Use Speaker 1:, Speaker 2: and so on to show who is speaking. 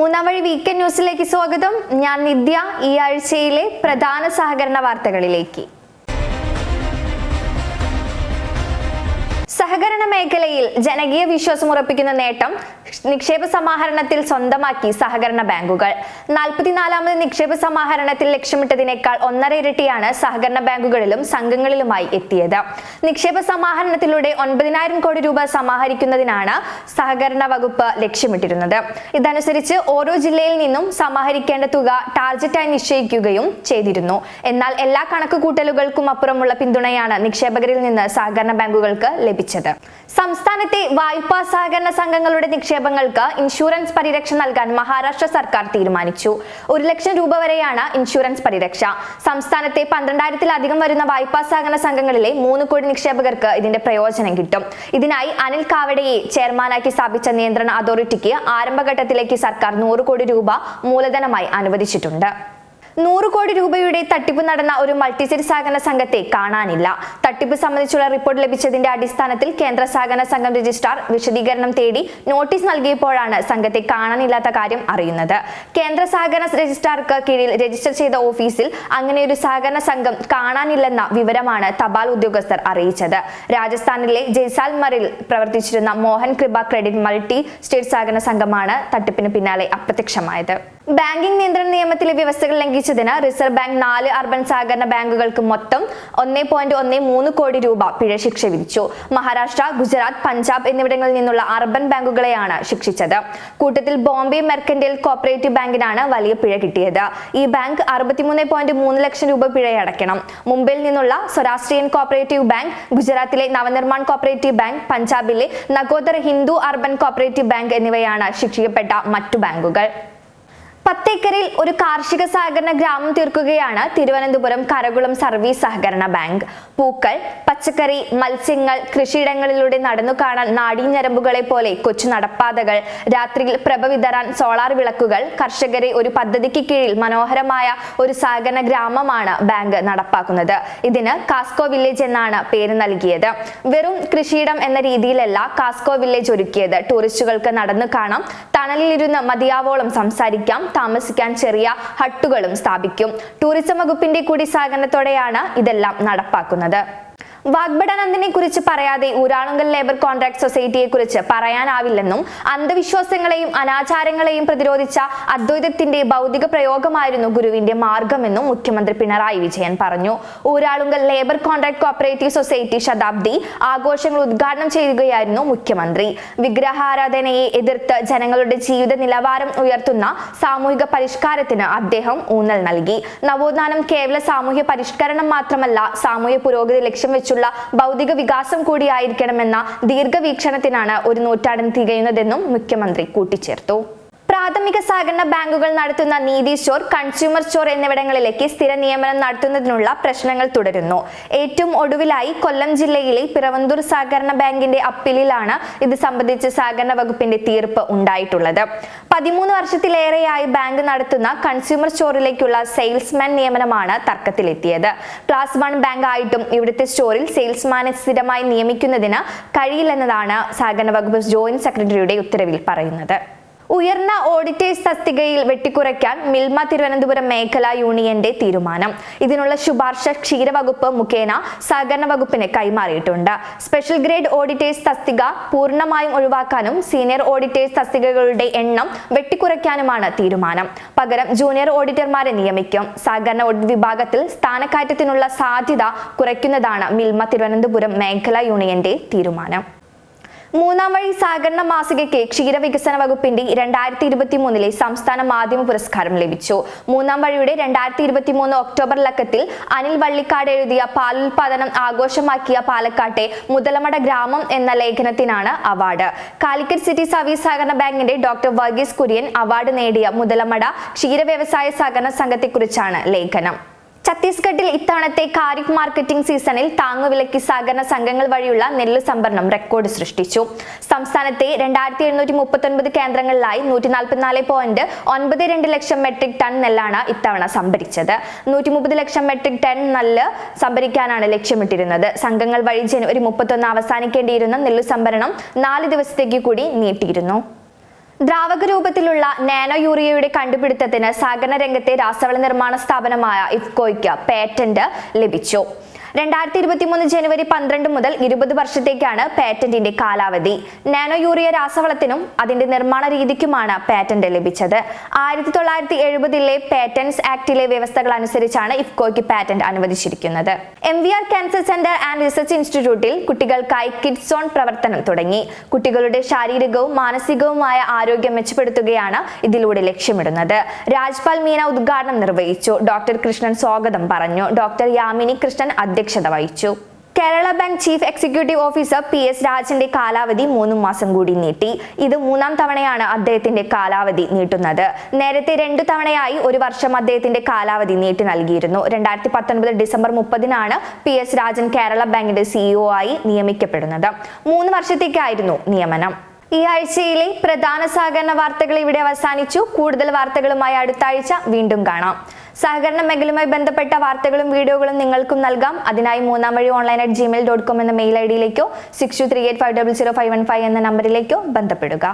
Speaker 1: മൂന്നാം വഴി വീക്കെൻഡ് ന്യൂസിലേക്ക് സ്വാഗതം. ഞാൻ നിത്യ. ഈ ആഴ്ചയിലെ പ്രധാന സഹകരണ വാർത്തകളിലേക്ക്. സഹകരണ മേഖലയിൽ ജനകീയ വിശ്വാസം ഉറപ്പിക്കുന്ന നേട്ടം നിക്ഷേപ സമാഹരണത്തിൽ സ്വന്തമാക്കി സഹകരണ ബാങ്കുകൾ. 44ാമത് നിക്ഷേപ സമാഹരണത്തിൽ ലക്ഷ്യമിട്ടതിനേക്കാൾ 1.5 ഇരട്ടിയാണ് സഹകരണ ബാങ്കുകളിലും സംഘങ്ങളിലുമായി എത്തിയത്. നിക്ഷേപ സമാഹരണത്തിലൂടെ 9,000 കോടി രൂപ സമാഹരിക്കുന്നതിനാണ് സഹകരണ വകുപ്പ് ലക്ഷ്യമിട്ടിരുന്നത്. ഇതനുസരിച്ച് ഓരോ ജില്ലയിൽ നിന്നും സമാഹരിക്കേണ്ട തുക ടാർജറ്റായി നിശ്ചയിക്കുകയും ചെയ്തിരുന്നു. എന്നാൽ എല്ലാ കണക്കുകൂട്ടലുകൾക്കും അപ്പുറമുള്ള പിന്തുണയാണ് നിക്ഷേപകരിൽ നിന്ന് സഹകരണ ബാങ്കുകൾക്ക് ലഭിച്ചത്. സംസ്ഥാനത്തെ വായ്പാ സഹകരണ സംഘങ്ങളുടെ നിക്ഷേപങ്ങൾക്ക് ഇൻഷുറൻസ് പരിരക്ഷ നൽകാൻ മഹാരാഷ്ട്ര സർക്കാർ തീരുമാനിച്ചു. 1 ലക്ഷം രൂപ വരെയാണ് ഇൻഷുറൻസ് പരിരക്ഷ. സംസ്ഥാനത്തെ 12,000-ലധികം വരുന്ന വായ്പാ സഹകരണ സംഘങ്ങളിലെ 3 കോടി നിക്ഷേപകർക്ക് ഇതിന്റെ പ്രയോജനം കിട്ടും. ഇതിനായി അനിൽ കാവഡയെ ചെയർമാനാക്കി സ്ഥാപിച്ച നിയന്ത്രണ അതോറിറ്റിക്ക് ആരംഭഘട്ടത്തിലേക്ക് സർക്കാർ 100 കോടി രൂപ മൂലധനമായി അനുവദിച്ചിട്ടുണ്ട്. 100 കോടി രൂപയുടെ തട്ടിപ്പ് നടന്ന ഒരു മൾട്ടിസെറ്റ് സഹകരണ സംഘത്തെ കാണാനില്ല. തട്ടിപ്പ് സംബന്ധിച്ചുള്ള റിപ്പോർട്ട് ലഭിച്ചതിന്റെ അടിസ്ഥാനത്തിൽ കേന്ദ്ര സഹകരണ സംഘം രജിസ്ട്രാർ വിശദീകരണം തേടി നോട്ടീസ് നൽകിയപ്പോഴാണ് സംഘത്തെ കാണാനില്ലാത്ത കാര്യം അറിയുന്നത്. കേന്ദ്ര സഹകരണ രജിസ്ട്രാർക്ക് കീഴിൽ രജിസ്റ്റർ ചെയ്ത ഓഫീസിൽ അങ്ങനെയൊരു സഹകരണ സംഘം കാണാനില്ലെന്ന വിവരമാണ് തപാൽ ഉദ്യോഗസ്ഥർ അറിയിച്ചത്. രാജസ്ഥാനിലെ ജയ്സാൽമറിൽ പ്രവർത്തിച്ചിരുന്ന മോഹൻ കൃപ ക്രെഡിറ്റ് മൾട്ടി സ്റ്റേറ്റ് സഹകരണ സംഘമാണ് തട്ടിപ്പിന് പിന്നാലെ അപ്രത്യക്ഷമായത്. ബാങ്കിംഗ് നിയന്ത്രണ നിയമത്തിലെ വ്യവസ്ഥകൾ ലംഘിച്ചതിന് റിസർവ് ബാങ്ക് 4 അർബൻ സഹകരണ ബാങ്കുകൾക്ക് മൊത്തം 1.13 കോടി രൂപ പിഴ ശിക്ഷ വിധിച്ചു. മഹാരാഷ്ട്ര, ഗുജറാത്ത്, പഞ്ചാബ് എന്നിവിടങ്ങളിൽ നിന്നുള്ള അർബൻ ബാങ്കുകളെയാണ് ശിക്ഷിച്ചത്. കൂട്ടത്തിൽ ബോംബെ മെർക്കന്റൈൽ കോപ്പറേറ്റീവ് ബാങ്കിനാണ് വലിയ പിഴ കിട്ടിയത്. ഈ ബാങ്ക് 63.3 ലക്ഷം രൂപ പിഴയടയ്ക്കണം. മുംബൈയിൽ നിന്നുള്ള സൗരാഷ്ട്രിയൻ കോപ്പറേറ്റീവ് ബാങ്ക്, ഗുജറാത്തിലെ നവനിർമ്മാൺ കോപ്പറേറ്റീവ് ബാങ്ക്, പഞ്ചാബിലെ നഗോദർ ഹിന്ദു അർബൻ കോപ്പറേറ്റീവ് ബാങ്ക് എന്നിവയാണ് ശിക്ഷിക്കപ്പെട്ട മറ്റു ബാങ്കുകൾ. 10 ഏക്കറിൽ ഒരു കാർഷിക സഹകരണ ഗ്രാമം തീർക്കുകയാണ് തിരുവനന്തപുരം കരകുളം സർവീസ് സഹകരണ ബാങ്ക്. പൂക്കൾ, പച്ചക്കറി, മത്സ്യങ്ങൾ, കൃഷിയിടങ്ങളിലൂടെ നടന്നു കാണാൻ നാഡീഞരമ്പുകളെ പോലെ കൊച്ചു നടപ്പാതകൾ, രാത്രിയിൽ പ്രഭ വിതറാൻ സോളാർ വിളക്കുകൾ, കർഷകരെ ഒരു പദ്ധതിക്ക് കീഴിൽ മനോഹരമായ ഒരു സഹകരണ ഗ്രാമമാണ് ബാങ്ക് നടപ്പാക്കുന്നത്. ഇതിന് കാസ്കോ വില്ലേജ് എന്നാണ് പേര് നൽകിയത്. വെറും കൃഷിയിടം എന്ന രീതിയിലല്ല കാസ്കോ വില്ലേജ് ഒരുക്കിയത്. ടൂറിസ്റ്റുകൾക്ക് നടന്നു കാണാം, തണലിലിരുന്ന് മതിയാവോളം സംസാരിക്കാം, താമസിക്കാൻ ചെറിയ ഹട്ടുകളും സ്ഥാപിക്കും. ടൂറിസം വകുപ്പിന്റെ കൂടി സഹകരണത്തോടെയാണ് ഇതെല്ലാം നടപ്പാക്കുന്നത്. വാഗ്ബടാനന്ദിനെ കുറിച്ച് പറയാതെ ഊരാളുങ്കൽ ലേബർ കോൺട്രാക്ട് സൊസൈറ്റിയെ കുറിച്ച് പറയാനാവില്ലെന്നും അന്ധവിശ്വാസങ്ങളെയും അനാചാരങ്ങളെയും പ്രതിരോധിച്ച അദ്വൈതത്തിന്റെ ഭൗതിക പ്രയോഗമായിരുന്നു ഗുരുവിന്റെ മാർഗമെന്നും മുഖ്യമന്ത്രി പിണറായി വിജയൻ പറഞ്ഞു. Uralungal labour contract cooperative society ശതാബ്ദി ആഘോഷങ്ങൾ ഉദ്ഘാടനം ചെയ്യുകയായിരുന്നു മുഖ്യമന്ത്രി. വിഗ്രഹാരാധനയെ എതിർത്ത് ജനങ്ങളുടെ ജീവിത നിലവാരം ഉയർത്തുന്ന സാമൂഹിക പരിഷ്കാരത്തിന് അദ്ദേഹം ഊന്നൽ നൽകി. നവോത്ഥാനം കേവല സാമൂഹ്യ പരിഷ്കരണം മാത്രമല്ല, സാമൂഹ്യ പുരോഗതി ലക്ഷ്യം വെച്ചുള്ള ഭൗതിക വികാസം കൂടിയായിരിക്കണമെന്ന ദീർഘവീക്ഷണത്തിനാണ് 1 നൂറ്റാണ്ട് തികയുന്നതെന്നും മുഖ്യമന്ത്രി കൂട്ടിച്ചേർത്തു. പ്രാഥമിക സഹകരണ ബാങ്കുകൾ നടത്തുന്ന നീതി സ്റ്റോർ, കൺസ്യൂമർ സ്റ്റോർ എന്നിവിടങ്ങളിലേക്ക് സ്ഥിര നിയമനം നടത്തുന്നതിനുള്ള പ്രശ്നങ്ങൾ തുടരുന്നു. ഏറ്റവും ഒടുവിലായി കൊല്ലം ജില്ലയിലെ പിറവന്തൂർ സഹകരണ ബാങ്കിന്റെ അപ്പീലിലാണ് ഇത് സംബന്ധിച്ച് സഹകരണ വകുപ്പിന്റെ തീർപ്പ് ഉണ്ടായിട്ടുള്ളത്. 13 വർഷത്തിലേറെയായി ബാങ്ക് നടത്തുന്ന കൺസ്യൂമർ സ്റ്റോറിലേക്കുള്ള സെയിൽസ്മാൻ നിയമനമാണ് തർക്കത്തിലെത്തിയത്. ക്ലാസ് 1 ബാങ്ക് ആയിട്ടും ഇവിടുത്തെ സ്റ്റോറിൽ സെയിൽസ്മാനെ സ്ഥിരമായി നിയമിക്കുന്നതിന് കഴിയില്ലെന്നതാണ് സഹകരണ വകുപ്പ് ജോയിന്റ് സെക്രട്ടറിയുടെ ഉത്തരവിൽ പറയുന്നത്. ഉയർന്ന ഓഡിറ്റേഴ്സ് തസ്തികയിൽ വെട്ടിക്കുറയ്ക്കാൻ മിൽമ തിരുവനന്തപുരം മേഖലാ യൂണിയന്റെ തീരുമാനം. ഇതിനുള്ള ശുപാർശ ക്ഷീരവകുപ്പ് മുഖേന സഹകരണ വകുപ്പിന് കൈമാറിയിട്ടുണ്ട്. സ്പെഷ്യൽ ഗ്രേഡ് ഓഡിറ്റേഴ്സ് തസ്തിക പൂർണ്ണമായും ഒഴിവാക്കാനും സീനിയർ ഓഡിറ്റേഴ്സ് തസ്തികകളുടെ എണ്ണം വെട്ടിക്കുറയ്ക്കാനുമാണ് തീരുമാനം. പകരം ജൂനിയർ ഓഡിറ്റർമാരെ നിയമിക്കും. സഹകരണ ഓഡിറ്റ് വിഭാഗത്തിൽ സ്ഥാനക്കയറ്റത്തിനുള്ള സാധ്യത കുറയ്ക്കുന്നതാണ് മിൽമ തിരുവനന്തപുരം മേഖലാ യൂണിയന്റെ തീരുമാനം. മൂന്നാം വഴി സഹകരണ മാസികയ്ക്ക് ക്ഷീരവികസന വകുപ്പിന്റെ 2023 സംസ്ഥാന മാധ്യമ പുരസ്കാരം ലഭിച്ചു. മൂന്നാം വഴിയുടെ 2023 ഒക്ടോബർ ലക്കത്തിൽ അനിൽ വള്ളിക്കാട് എഴുതിയ പാലുൽപാദനം ആഘോഷമാക്കിയ പാലക്കാട്ടെ മുതലമട ഗ്രാമം എന്ന ലേഖനത്തിനാണ് അവാർഡ്. കാലിക്കറ്റ് സിറ്റി സർവീസ് സഹകരണ ബാങ്കിന്റെ ഡോക്ടർ വർഗീസ് കുര്യൻ അവാർഡ് നേടിയ മുതലമട ക്ഷീര വ്യവസായ സഹകരണ സംഘത്തെക്കുറിച്ചാണ് ലേഖനം. ഛത്തീസ്ഗഡിൽ ഇത്തവണത്തെ ഖാരിഫ് മാർക്കറ്റിംഗ് സീസണിൽ താങ്ങുവിലയ്ക്ക് സഹകരണ സംഘങ്ങൾ വഴിയുള്ള നെല്ല് സംഭരണം റെക്കോർഡ് സൃഷ്ടിച്ചു. സംസ്ഥാനത്തെ 2739 കേന്ദ്രങ്ങളിലായി 144.92 ലക്ഷം മെട്രിക് ടൺ നെല്ലാണ് ഇത്തവണ സംഭരിച്ചത്. 130 ലക്ഷം മെട്രിക് ടൺ നെല്ല് സംഭരിക്കാനാണ് ലക്ഷ്യമിട്ടിരുന്നത്. സംഘങ്ങൾ വഴി ജനുവരി 31 അവസാനിക്കേണ്ടിയിരുന്ന നെല്ല് സംഭരണം 4 ദിവസത്തേക്ക് കൂടി നീട്ടിയിരുന്നു. ദ്രാവക രൂപത്തിലുള്ള നാനോ യൂറിയയുടെ കണ്ടുപിടുത്തത്തിന് സഹകരണ രംഗത്തെ രാസവള നിർമ്മാണ സ്ഥാപനമായ ഇഫ്കോയ്ക്ക് പേറ്റന്റ് ലഭിച്ചു. 2023 ജനുവരി 12 മുതൽ 20 വർഷത്തേക്കാണ് പേറ്റന്റിന്റെ കാലാവധി. നാനോ യൂറിയ രാസവളത്തിനും അതിന്റെ നിർമ്മാണ രീതിക്കുമാണ് പേറ്റന്റ് ലഭിച്ചത്. 1970 പേറ്റന്റ്സ് ആക്ടിലെ വ്യവസ്ഥകൾ അനുസരിച്ചാണ് ഇഫ്കോയ്ക്ക് പേറ്റന്റ് അനുവദിച്ചിരിക്കുന്നത്. MVR cancer centre and research ഇൻസ്റ്റിറ്റ്യൂട്ടിൽ കുട്ടികൾക്കായി കിഡ്സ് സോൺ പ്രവർത്തനം തുടങ്ങി. കുട്ടികളുടെ ശാരീരികവും മാനസികവുമായ ആരോഗ്യം മെച്ചപ്പെടുത്തുകയാണ് ഇതിലൂടെ ലക്ഷ്യമിടുന്നത്. രാജ്പാൽ മീന ഉദ്ഘാടനം നിർവഹിച്ചു. ഡോക്ടർ കൃഷ്ണൻ സ്വാഗതം പറഞ്ഞു. ഡോക്ടർ യാമിനി കൃഷ്ണൻ അധ്യക്ഷത വഹിച്ചു. Kerala bank chief executive officer PS രാജന്റെ കാലാവധി 3 മാസം കൂടി നീട്ടി. ഇത് 3-ാം തവണയാണ് അദ്ദേഹത്തിന്റെ കാലാവധി നീട്ടുന്നത്. നേരത്തെ 2 തവണയായി 1 വർഷം അദ്ദേഹത്തിന്റെ കാലാവധി നീട്ടി നൽകിയിരുന്നു. 2019 ഡിസംബർ 30-നാണ് PS രാജൻ കേരള ബാങ്കിന്റെ CEO ആയി നിയമിക്കപ്പെടുന്നത്. 3 വർഷത്തേക്കായിരുന്നു നിയമനം. ഈ ആഴ്ചയിലെ പ്രധാന സഹകരണ വാർത്തകൾ ഇവിടെ അവസാനിച്ചു. കൂടുതൽ വാർത്തകളുമായി അടുത്ത ആഴ്ച വീണ്ടും കാണാം. സഹകരണ മേഖലയുമായി ബന്ധപ്പെട്ട വാർത്തകളും വീഡിയോകളും നിങ്ങൾക്കും നൽകാം. അതിനായി 3amvazhi@gmail.com എന്ന മെയിൽ ID യിലേക്കോ 6238500515 എന്ന നമ്പറിലേക്കോ ബന്ധപ്പെടുക.